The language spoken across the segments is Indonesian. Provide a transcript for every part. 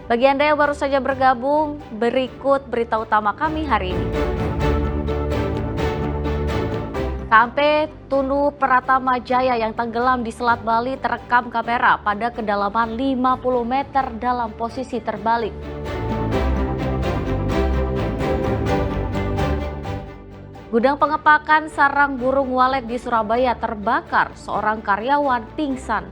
Bagi Anda yang baru saja bergabung, berikut berita utama kami hari ini. KMP Tunu Pratama Jaya yang tenggelam di Selat Bali terekam kamera pada kedalaman 50 meter dalam posisi terbalik. Gudang pengepakan sarang burung walet di Surabaya terbakar, seorang karyawan pingsan.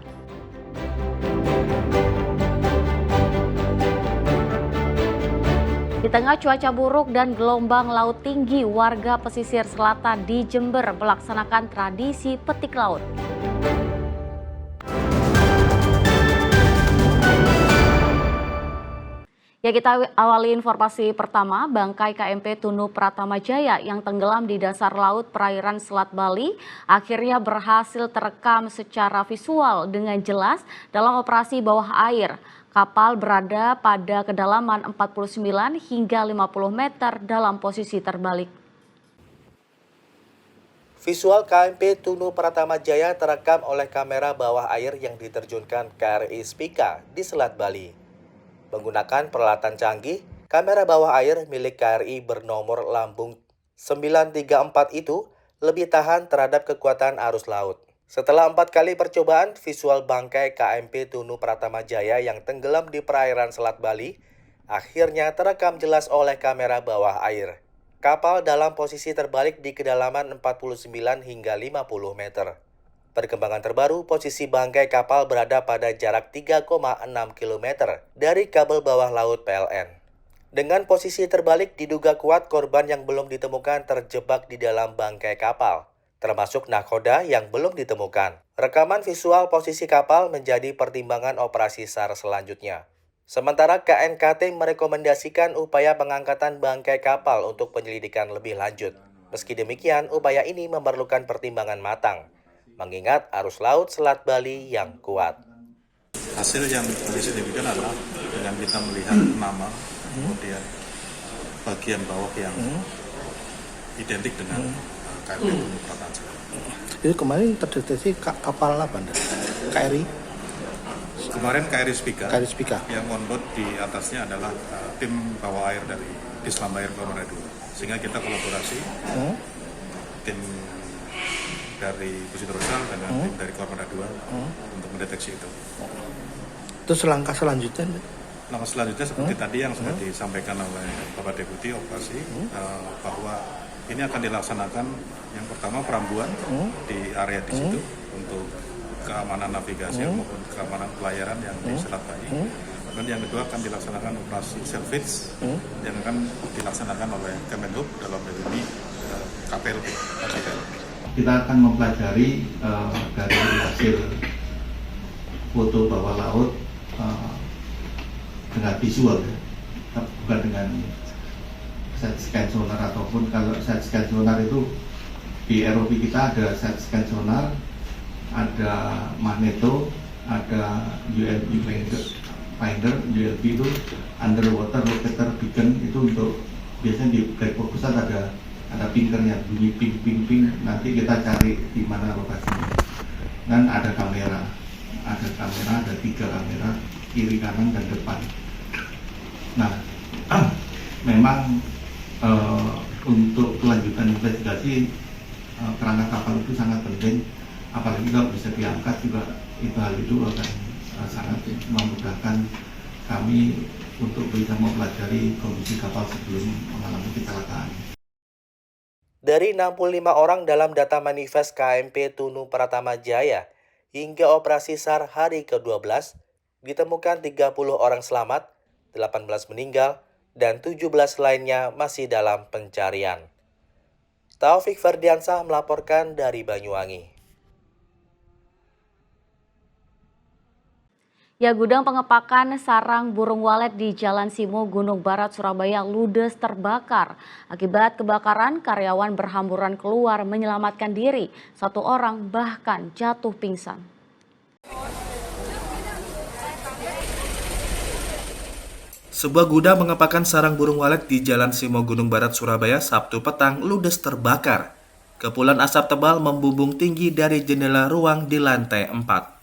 Di tengah cuaca buruk dan gelombang laut tinggi, warga pesisir selatan di Jember melaksanakan tradisi petik laut. Ya, kita awali informasi pertama, bangkai KMP Tunu Pratama Jaya yang tenggelam di dasar laut perairan Selat Bali akhirnya berhasil terekam secara visual dengan jelas dalam operasi bawah air. Kapal berada pada kedalaman 49 hingga 50 meter dalam posisi terbalik. Visual KMP Tunu Pratama Jaya terekam oleh kamera bawah air yang diterjunkan KRI Spika di Selat Bali. Menggunakan peralatan canggih, kamera bawah air milik KRI bernomor lambung 934 itu lebih tahan terhadap kekuatan arus laut. Setelah 4 kali percobaan, visual bangkai KMP Tunu Pratama Jaya yang tenggelam di perairan Selat Bali akhirnya terekam jelas oleh kamera bawah air. Kapal dalam posisi terbalik di kedalaman 49 hingga 50 meter. Perkembangan terbaru, posisi bangkai kapal berada pada jarak 3,6 km dari kabel bawah laut PLN. Dengan posisi terbalik, diduga kuat korban yang belum ditemukan terjebak di dalam bangkai kapal, termasuk nahkoda yang belum ditemukan. Rekaman visual posisi kapal menjadi pertimbangan operasi SAR selanjutnya. Sementara KNKT merekomendasikan upaya pengangkatan bangkai kapal untuk penyelidikan lebih lanjut. Meski demikian, upaya ini memerlukan pertimbangan matang, mengingat arus laut Selat Bali yang kuat. Hasil yang lebih signifikan adalah dengan kita melihat nama, kemudian bagian bawah yang identik dengan KMP Tunu Pratama Jaya. Itu kemarin terdeteksi kapal apa Anda? KRI? Kemarin KRI Spika, yang onboard di atasnya adalah tim bawah air dari Dislambair Kormada 2. Sehingga kita kolaborasi, tim dari Pusit Rosal dengan tim dari Kormada 2 untuk mendeteksi itu. Terus langkah selanjutnya? Langkah selanjutnya seperti tadi yang sudah disampaikan oleh Bapak Deputi Operasi, bahwa ini akan dilaksanakan yang pertama perambuan di area di situ untuk keamanan navigasi maupun keamanan pelayaran yang di Selat Bali. Dan yang kedua akan dilaksanakan operasi salvage yang akan dilaksanakan oleh Kemenhub dalam hal ini KPLB. Kita akan mempelajari dari hasil foto bawah laut dengan visual, ya, bukan dengan set scan sonar, ataupun kalau set scan sonar itu di ROV kita ada set scan sonar, ada magneto, ada ULB finder, ULB itu underwater locator beacon, itu untuk biasanya di black box besar ada pinkernya, bunyi ping ping ping, nanti kita cari di mana lokasinya. Dan ada kamera, ada 3 kamera, kiri kanan dan depan. Nah, memang untuk kelanjutan investigasi kerangka kapal itu sangat penting, apalagi kalau bisa diangkat juga hal itu akan sangat memudahkan kami untuk bisa mempelajari kondisi kapal sebelum mengalami kecelakaan. Dari 65 orang dalam data manifest KMP Tunu Pratama Jaya hingga operasi SAR hari ke-12, ditemukan 30 orang selamat, 18 meninggal, dan 17 lainnya masih dalam pencarian. Taufik Ferdiansah melaporkan dari Banyuwangi. Ya, gudang pengepakan sarang burung walet di Jalan Simo, Gunung Barat, Surabaya ludes terbakar. Akibat kebakaran, karyawan berhamburan keluar menyelamatkan diri. 1 orang bahkan jatuh pingsan. Sebuah gudang pengepakan sarang burung walet di Jalan Simo, Gunung Barat, Surabaya, Sabtu petang ludes terbakar. Kepulan asap tebal membumbung tinggi dari jendela ruang di lantai 4.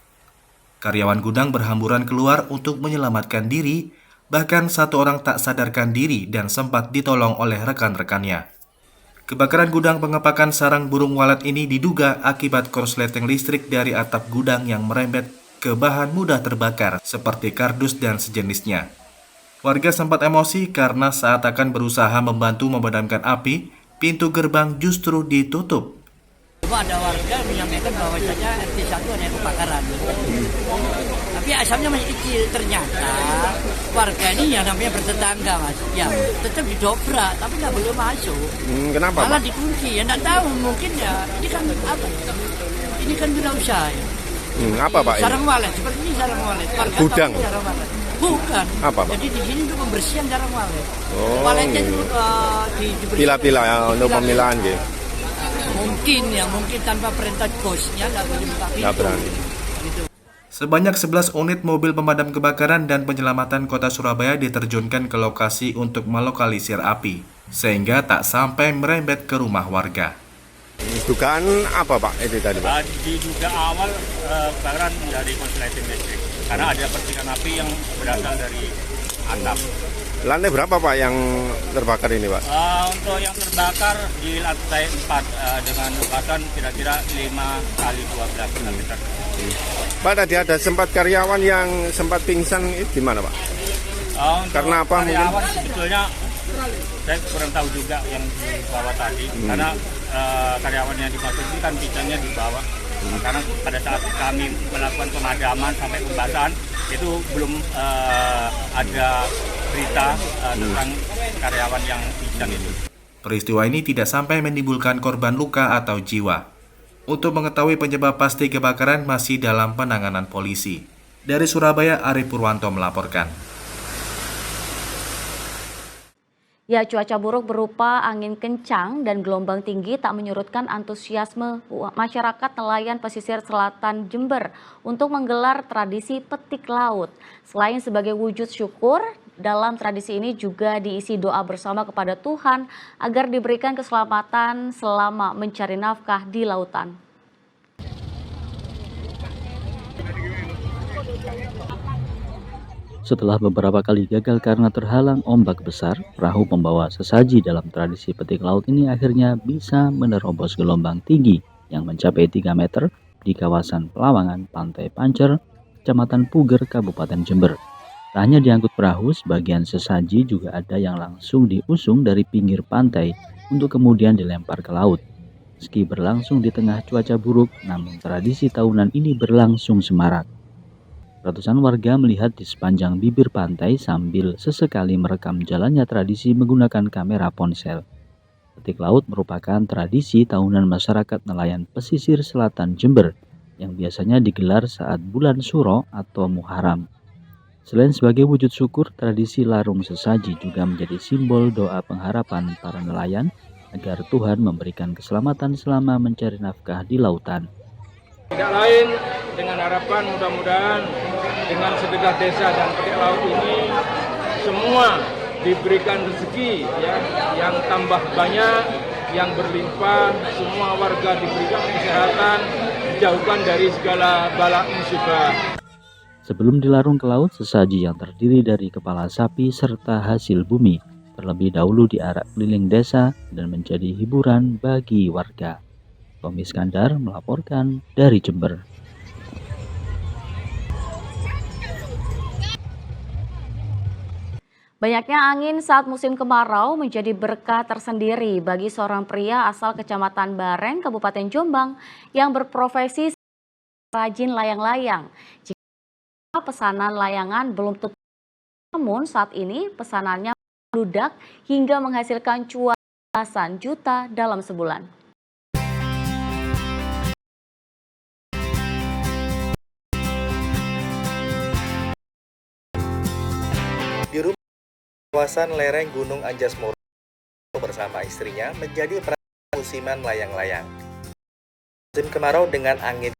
Karyawan gudang berhamburan keluar untuk menyelamatkan diri. Bahkan satu orang tak sadarkan diri dan sempat ditolong oleh rekan-rekannya. Kebakaran gudang pengepakan sarang burung walet ini diduga akibat korsleting listrik dari atap gudang yang merembet ke bahan mudah terbakar seperti kardus dan sejenisnya. Warga sempat emosi karena saat akan berusaha membantu memadamkan api, pintu gerbang justru ditutup. Cuma ada warga menyampaikan bahwasanya RT 1 ada kebakaran. Tapi asapnya masih kecil. Ternyata warga ini yang namanya bertetangga, Mas. Ya, tetap didobrak, tapi nggak boleh masuk. Kenapa, Malah Pak? dikunci. Ya nggak tahu, mungkin ya. Ini kan apa? Ini kan wirausaha. Ya. Apa, Pak? Ini? Sarang walet, seperti ini sarang walet. Warga Gudang? tahu sarang walet. Bukan. Apa, Pak? Jadi di sini untuk pembersihan sarang walet. Oh, Waletnya iya. itu dibersihkan. Pila-pila ya, untuk Pila-pila. pemilahan gitu. Mungkin tanpa perintah bosnya nggak boleh buka pintu. Nggak berani. Gitu. Sebanyak 11 unit mobil pemadam kebakaran dan penyelamatan kota Surabaya diterjunkan ke lokasi untuk melokalisir api, sehingga tak sampai merembet ke rumah warga. Dugaan apa, Pak? Itu tadi, Pak? Diduga awal kebakaran dari korsleting listrik karena ada percikan api yang berasal dari atap. Lantai berapa, Pak, yang terbakar ini, Pak? Untuk yang terbakar di lantai 4 dengan luasan kira-kira 5 kali 12 meter. Pak, tadi ada sempat karyawan yang sempat pingsan, itu gimana, Pak? Karena apa mungkin? Karyawan sebetulnya saya kurang tahu juga yang di bawah tadi karena karyawan yang dimaksud itu kan bicaranya di bawah. Karena pada saat kami melakukan pemadaman sampai pembasahan itu belum ada berita tentang karyawan yang pingsan itu. Peristiwa ini tidak sampai menimbulkan korban luka atau jiwa. Untuk mengetahui penyebab pasti kebakaran masih dalam penanganan polisi. Dari Surabaya, Ari Purwanto melaporkan. Ya, cuaca buruk berupa angin kencang dan gelombang tinggi tak menyurutkan antusiasme masyarakat nelayan pesisir selatan Jember untuk menggelar tradisi petik laut. Selain sebagai wujud syukur, dalam tradisi ini juga diisi doa bersama kepada Tuhan agar diberikan keselamatan selama mencari nafkah di lautan. Setelah beberapa kali gagal karena terhalang ombak besar, perahu pembawa sesaji dalam tradisi petik laut ini akhirnya bisa menerobos gelombang tinggi yang mencapai 3 meter di kawasan Pelawangan, Pantai Pancer, Kecamatan Puger, Kabupaten Jember. Tak hanya diangkut perahu, sebagian sesaji juga ada yang langsung diusung dari pinggir pantai untuk kemudian dilempar ke laut. Meski berlangsung di tengah cuaca buruk, namun tradisi tahunan ini berlangsung semarak. Ratusan warga melihat di sepanjang bibir pantai sambil sesekali merekam jalannya tradisi menggunakan kamera ponsel. Petik laut merupakan tradisi tahunan masyarakat nelayan pesisir selatan Jember yang biasanya digelar saat bulan Suro atau Muharram. Selain sebagai wujud syukur, tradisi larung sesaji juga menjadi simbol doa pengharapan para nelayan agar Tuhan memberikan keselamatan selama mencari nafkah di lautan. Tidak lain dengan harapan mudah-mudahan dengan sedekah desa dan petik laut ini semua diberikan rezeki ya, yang tambah banyak, yang berlimpah, semua warga diberikan kesehatan, dijauhkan dari segala bala musibah. Sebelum dilarung ke laut, sesaji yang terdiri dari kepala sapi serta hasil bumi terlebih dahulu diarak keliling desa dan menjadi hiburan bagi warga. Tommy Iskandar melaporkan dari Jember. Banyaknya angin saat musim kemarau menjadi berkah tersendiri bagi seorang pria asal Kecamatan Bareng, Kabupaten Jombang yang berprofesi rajin layang-layang. Jika pesanan layangan belum tutup, namun saat ini pesanannya meludak hingga menghasilkan cuan belasan juta dalam sebulan. Di rumah kawasan lereng Gunung Anjas-Moro bersama istrinya menjadi perhatian musiman layang-layang. Musim kemarau dengan angin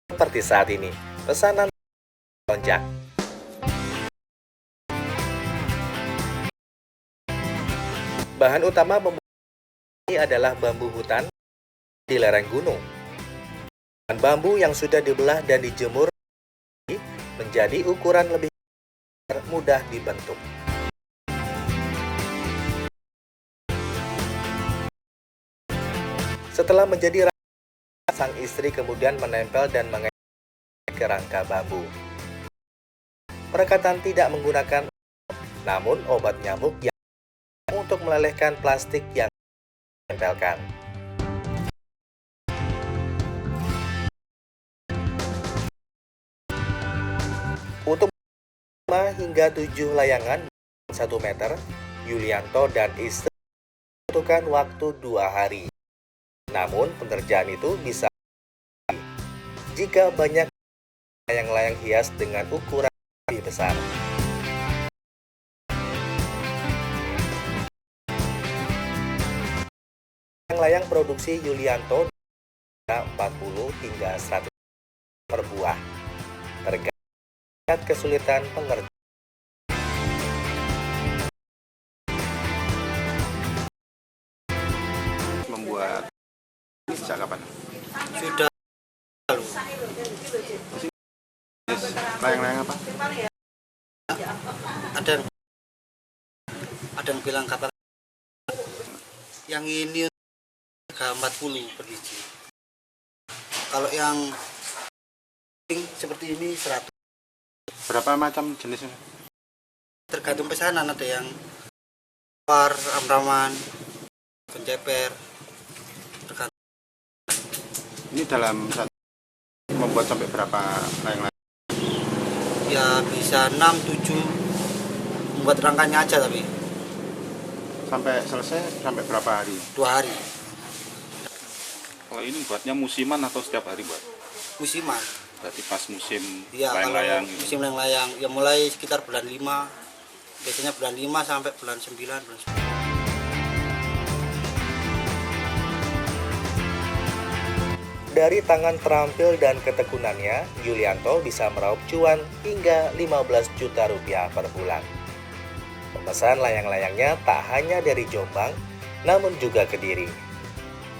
seperti saat ini, pesanan lonjak. Bahan utama ini adalah bambu hutan di lereng gunung. Bambu yang sudah dibelah dan dijemur menjadi ukuran lebih mudah dibentuk. Setelah menjadi sang istri kemudian menempel dan mengecat ke rangka bambu. Perekatan tidak menggunakan, namun obat nyamuk yang untuk melelehkan plastik yang ditempelkan. Untuk 5 hingga 7 layangan 1 meter, Yulianto dan istri membutuhkan waktu 2 hari. Namun pengerjaan itu bisa jika banyak layang-layang hias dengan ukuran lebih besar. Layang produksi Yulianto 40 hingga 100 per buah, tergantung kesulitan pengerjaan. Membuat sejak kapan? Sudah Layang-layang apa? ada yang bilang kapal yang ini harga 40 per biji. Kalau yang seperti ini 100. Berapa macam jenisnya? Tergantung pesanan, ada yang par, amraman, penceper. Tergantung. Ini dalam satu membuat sampai berapa layang-layang? Ya bisa 6-7 membuat rangkanya aja, tapi Sampai selesai sampai berapa hari? 2 hari Kalau ini buatnya musiman atau setiap hari buat? musiman. Berarti pas musim Ya layang-layang kalau gitu. musim layang-layang ya mulai sekitar bulan 5, biasanya bulan 5 sampai bulan 9, bulan 10. Dari tangan terampil dan ketekunannya, Yulianto bisa meraup cuan hingga 15 juta rupiah per bulan. Pemesan layang-layangnya tak hanya dari Jombang, namun juga Kediri.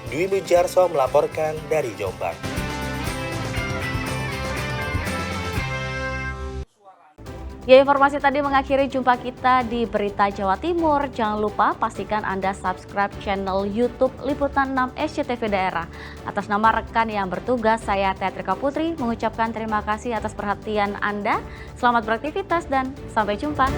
Dwi Mujarso melaporkan dari Jombang. Ya, informasi tadi mengakhiri jumpa kita di Berita Jawa Timur. Jangan lupa pastikan Anda subscribe channel YouTube Liputan 6 SCTV Daerah. Atas nama rekan yang bertugas, saya Teatrika Putri mengucapkan terima kasih atas perhatian Anda. Selamat beraktivitas dan sampai jumpa.